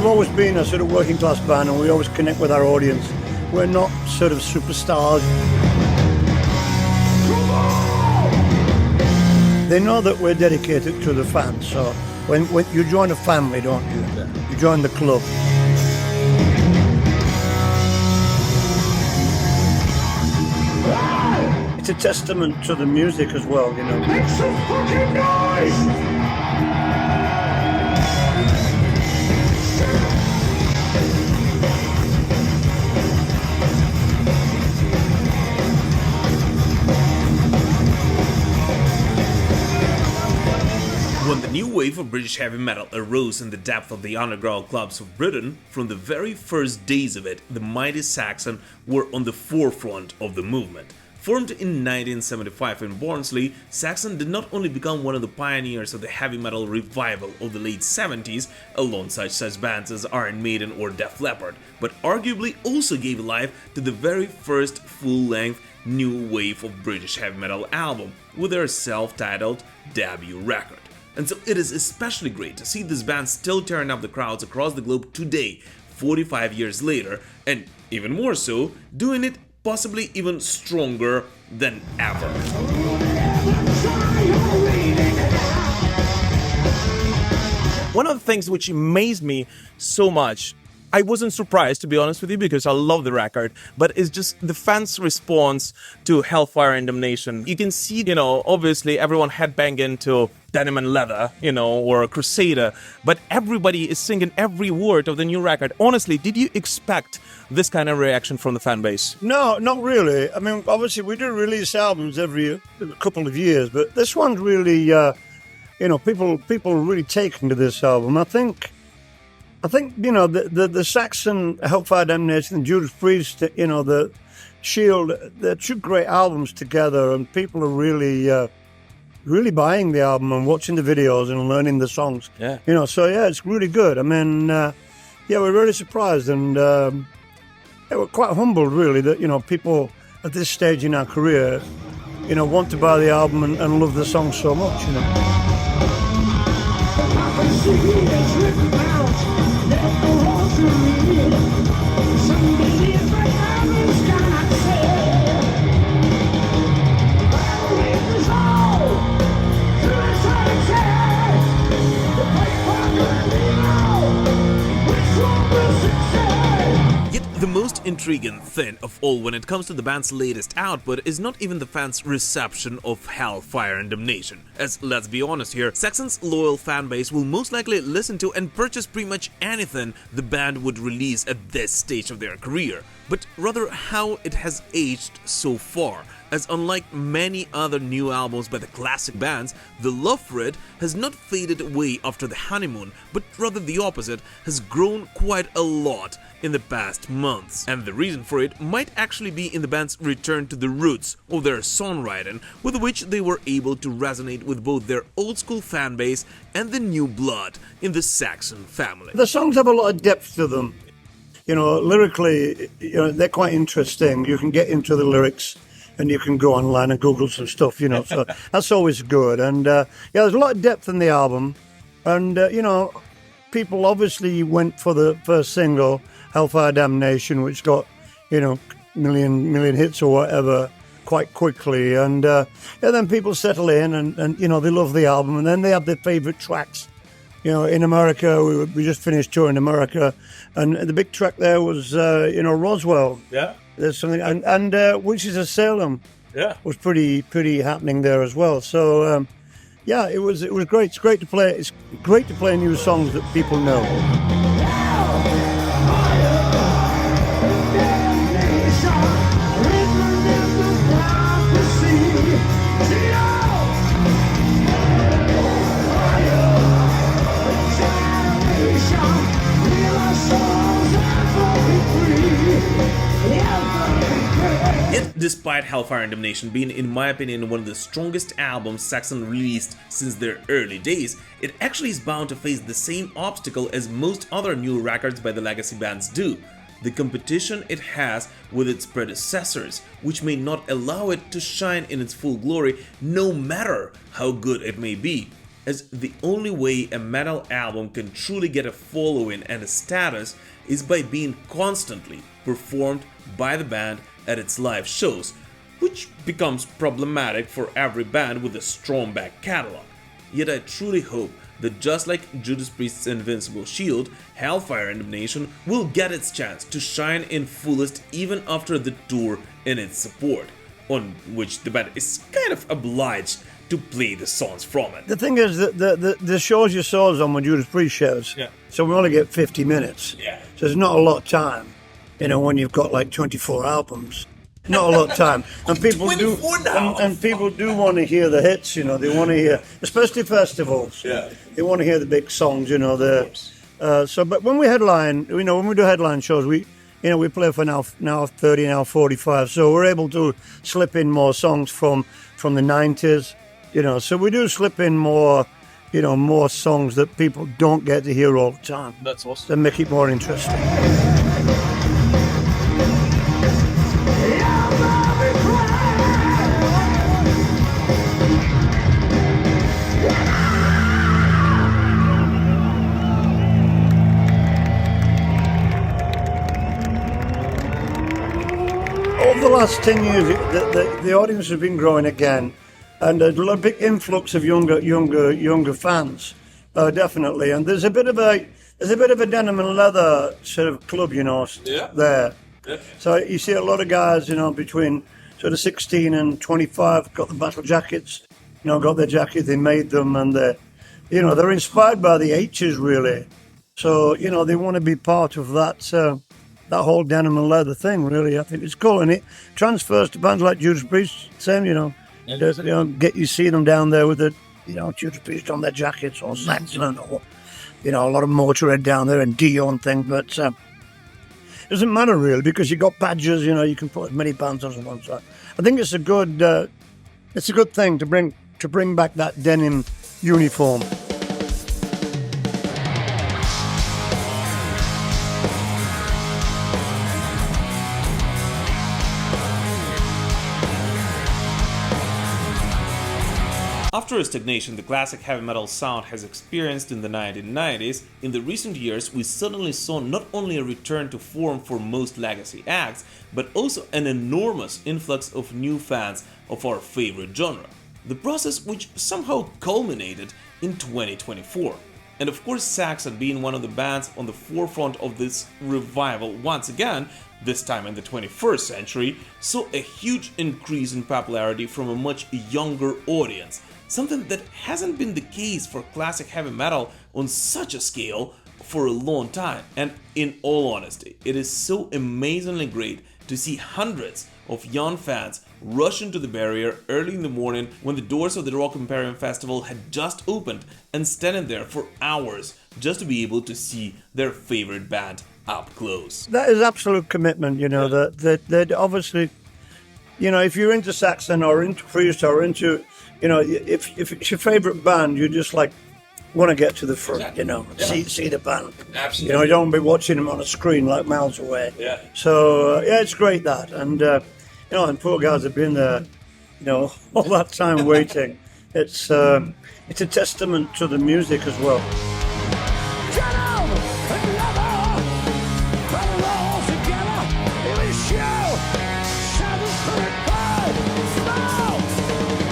we've always been a sort of working class band, and we always connect with our audience. We're not sort of superstars. They know that we're dedicated to the fans, so when you join a family, don't you? Yeah. You join the club. It's a testament to the music as well, you know. Make some fucking noise! When the new wave of British heavy metal arose in the depth of the underground clubs of Britain, from the very first days of it, the Mighty SAXON were on the forefront of the movement. Formed in 1975 in Barnsley, SAXON did not only become one of the pioneers of the heavy metal revival of the late 70s, alongside such bands as Iron Maiden or Def Leppard, but arguably also gave life to the very first full-length new wave of British heavy metal album, with their self-titled debut record. And so it is especially great to see this band still tearing up the crowds across the globe today, 45 years later, and even more so, doing it possibly even stronger than ever. One of the things which amazed me so much, I wasn't surprised, to be honest with you, because I love the record, but it's just the fans' response to Hellfire and Damnation. You can see, obviously everyone headbanging to Denim and Leather, or Crusader, but everybody is singing every word of the new record. Honestly, did you expect this kind of reaction from the fan base? No, not really. I mean, obviously we do release albums every couple of years, but this one's really, people are really taken to this album. I think the Saxon, Hellfire Damnation, and Judas Priest, the Shield, they're two great albums together, and people are really buying the album and watching the videos and learning the songs. Yeah. It's really good. I mean, we're really surprised, and we're quite humbled, really, that, people at this stage in our career, want to buy the album and love the song so much, The most intriguing thing of all when it comes to the band's latest output is not even the fans' reception of Hellfire and Damnation, as let's be honest here, Saxon's loyal fan base will most likely listen to and purchase pretty much anything the band would release at this stage of their career, but rather how it has aged so far, as unlike many other new albums by the classic bands, the love for it has not faded away after the honeymoon, but rather the opposite, has grown quite a lot in the past months. And the reason for it might actually be in the band's return to the roots of their songwriting, with which they were able to resonate with both their old school fan base and the new blood in the Saxon family. The songs have a lot of depth to them. Lyrically, they're quite interesting. You can get into the lyrics and you can go online and Google some stuff, so that's always good. And there's a lot of depth in the album. And, people obviously went for the first single, Hellfire Damnation, which got, million hits or whatever quite quickly. And then people settle in and they love the album. And then they have their favorite tracks. In America, we just finished touring America. And the big track there was, Roswell. Yeah. There's something, and Witches of Salem. Yeah. Was pretty happening there as well. So, it was great. It's great to play. It's great to play new songs that people know. Yet, despite Hellfire and Damnation being, in my opinion, one of the strongest albums Saxon released since their early days, it actually is bound to face the same obstacle as most other new records by the legacy bands do: the competition it has with its predecessors, which may not allow it to shine in its full glory no matter how good it may be. as the only way a metal album can truly get a following and a status is by being constantly performed by the band at its live shows, which becomes problematic for every band with a strong back catalog. Yet I truly hope that just like Judas Priest's Invincible Shield, Hellfire and Damnation will get its chance to shine in fullest even after the tour and its support, on which the band is kind of obliged to play the songs from it. The thing is that the shows you saw us on were Judas Priest shows, so we only get 50 minutes. So there's not a lot of time, when you've got like 24 albums. Not a lot of time, and people do, and people do want to hear the hits. They want to hear, especially festivals. They want to hear the big songs. But when we headline, when we do headline shows, we play for now 30, now 45. So we're able to slip in more songs from the 90s. So we do slip in more, more songs that people don't get to hear all the time. That's awesome. To make it more interesting. Over the last 10 years, the audience has been growing again, and there's a big influx of younger fans, definitely. And there's a bit of a Denim and Leather sort of club, there. So you see a lot of guys, between sort of 16 and 25, got the battle jackets, got their jacket, they made them, and they're inspired by the H's really. So they want to be part of that. That whole Denim and Leather thing, really, I think it's cool, and it transfers to bands like Judas Priest. Same, you see them down there with the, Judas Priest on their jackets, or Saxon, or a lot of Motorhead down there and Dio and things. But it doesn't matter really, because you got badges. You can put as many bands on one side. I think it's a good thing to bring back that denim uniform. After a stagnation the classic heavy metal sound has experienced in the 1990s, in the recent years we suddenly saw not only a return to form for most legacy acts, but also an enormous influx of new fans of our favorite genre. The process which somehow culminated in 2024. And of course Saxon, being one of the bands on the forefront of this revival once again, this time in the 21st century, saw a huge increase in popularity from a much younger audience. Something that hasn't been the case for classic heavy metal on such a scale for a long time. And in all honesty, it is so amazingly great to see hundreds of young fans rush into the barrier early in the morning when the doors of the Rock Imperium Festival had just opened, and standing there for hours just to be able to see their favorite band up close. That is absolute commitment, that obviously, if you're into Saxon or into Priest or into, if it's your favorite band, you just like want to get to the front, see the band. Absolutely. You don't want to be watching them on a screen like miles away. So it's great that, and and poor guys have been there, all that time waiting. It's a testament to the music as well.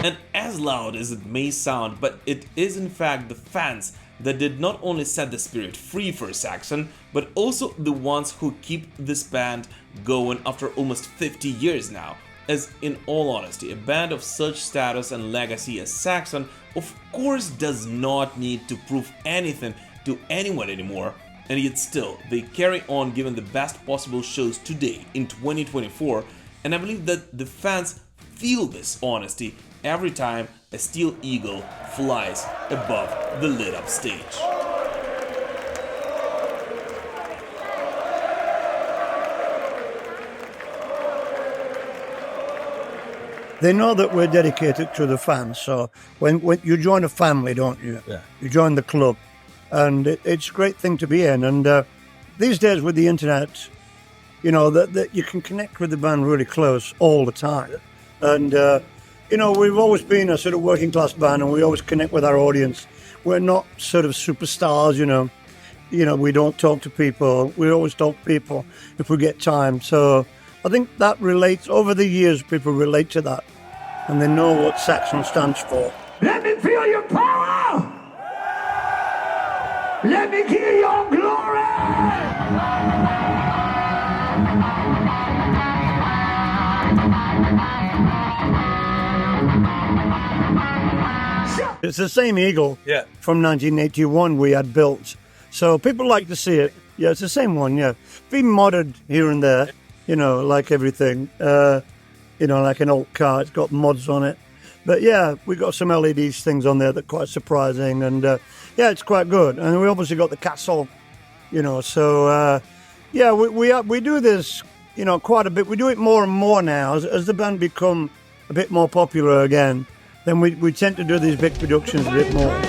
And as loud as it may sound, but it is in fact the fans that did not only set the spirit free for Saxon, but also the ones who keep this band going after almost 50 years now. As in all honesty, a band of such status and legacy as Saxon of course does not need to prove anything to anyone anymore, and yet still they carry on giving the best possible shows today in 2024, and I believe that the fans feel this honesty every time a Steel Eagle flies above the lit up stage. They know that we're dedicated to the fans, so when you join a family, don't you? Yeah. You join the club, and it's a great thing to be in. And these days with the internet, that you can connect with the band really close all the time. And we've always been a sort of working class band, and we always connect with our audience we're not sort of superstars, you know. We don't talk to people. We always talk to people if we get time. So I think that relates, over the years, people relate to that. And they know what Saxon stands for. Let me feel your power! Let me hear your glory! It's the same eagle from 1981 we had built. So people like to see it. Yeah, it's the same one, yeah. Been modded here and there, like everything. Like an old car, it's got mods on it. But yeah, we got some LED things on there that are quite surprising. And yeah, it's quite good. And we obviously got the castle, So yeah, we do this, quite a bit. We do it more and more now. As the band become a bit more popular again, then we tend to do these big productions a bit more.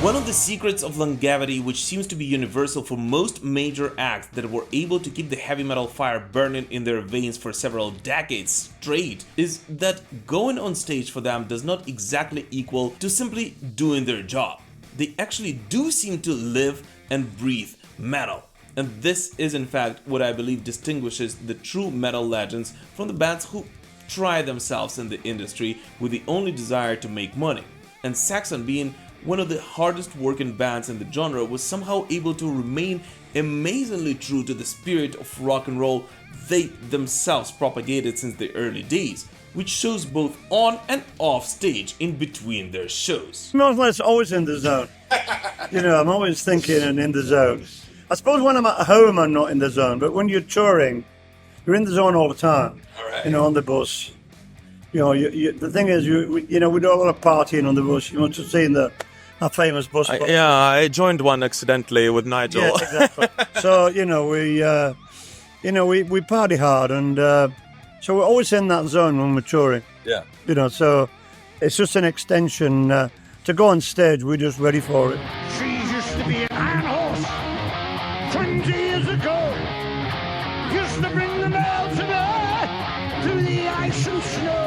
One of the secrets of longevity, which seems to be universal for most major acts that were able to keep the heavy metal fire burning in their veins for several decades straight, is that going on stage for them does not exactly equal to simply doing their job. They actually do seem to live and breathe metal. And this is in fact what I believe distinguishes the true metal legends from the bands who try themselves in the industry with the only desire to make money. And Saxon, being one of the hardest working bands in the genre, was somehow able to remain amazingly true to the spirit of rock and roll they themselves propagated since the early days, which shows both on and off stage in between their shows. More or less always in the zone. I'm always thinking and in the zone. I suppose when I'm at home I'm not in the zone, but when you're touring, you're in the zone all the time. All right. On the bus. The thing is, we do a lot of partying on the bus. You must have seen our famous bus. I joined one accidentally with Nigel. Yeah, exactly. So we party hard, and so we're always in that zone when we're touring. Yeah. So it's just an extension. To go on stage, we're just ready for it. She used to be an iron horse 20 years ago. Used to bring the mail to me through the ice and snow.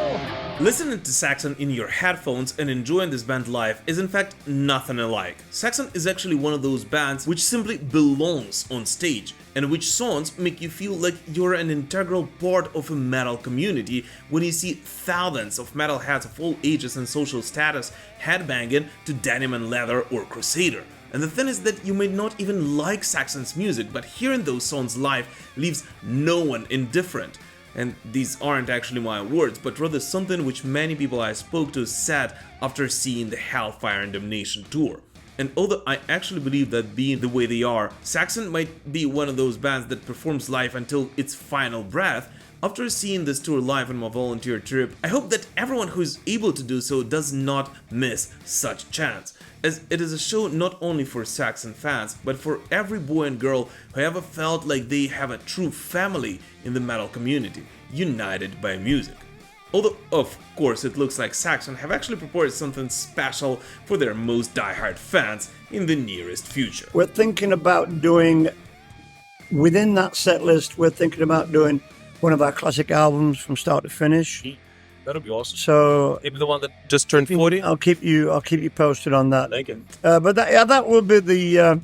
Listening to Saxon in your headphones and enjoying this band live is in fact nothing alike. Saxon is actually one of those bands which simply belongs on stage, and which songs make you feel like you're an integral part of a metal community when you see thousands of metalheads of all ages and social status headbanging to Denim Leather or Crusader. And the thing is that you may not even like Saxon's music, but hearing those songs live leaves no one indifferent. And these aren't actually my words, but rather something which many people I spoke to said after seeing the Hellfire and Damnation tour. And although I actually believe that being the way they are, Saxon might be one of those bands that performs live until its final breath, after seeing this tour live on my volunteer trip, I hope that everyone who is able to do so does not miss such chance, as it is a show not only for Saxon fans, but for every boy and girl who ever felt like they have a true family in the metal community, united by music. Although, of course, it looks like Saxon have actually prepared something special for their most diehard fans in the nearest future. We're thinking about doing, within that set list, we're thinking about doing one of our classic albums from start to finish. That'll be awesome. So Maybe the one that just turned 40? I'll keep you posted on that. Thank you. But that will be the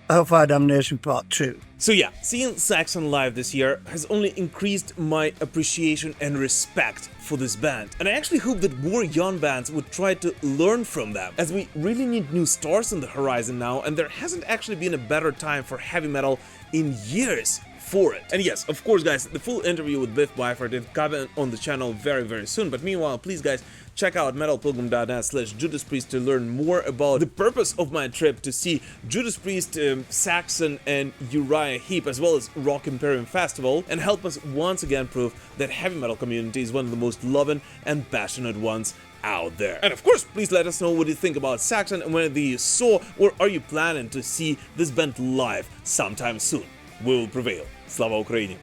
Hellfire Damnation Part 2. So yeah, seeing Saxon live this year has only increased my appreciation and respect for this band. And I actually hope that more young bands would try to learn from them, as we really need new stars on the horizon now, and there hasn't actually been a better time for heavy metal in years for it. And yes, of course guys, the full interview with Biff Byford is coming on the channel very, very soon, but meanwhile, please guys, check out metalpilgrim.net/JudasPriest to learn more about the purpose of my trip to see Judas Priest, Saxon and Uriah Heep, as well as Rock Imperium Festival, and help us once again prove that heavy metal community is one of the most loving and passionate ones out there. And of course, please let us know what you think about Saxon and whether you saw or are you planning to see this band live sometime soon. We will prevail. Slava Ukraini!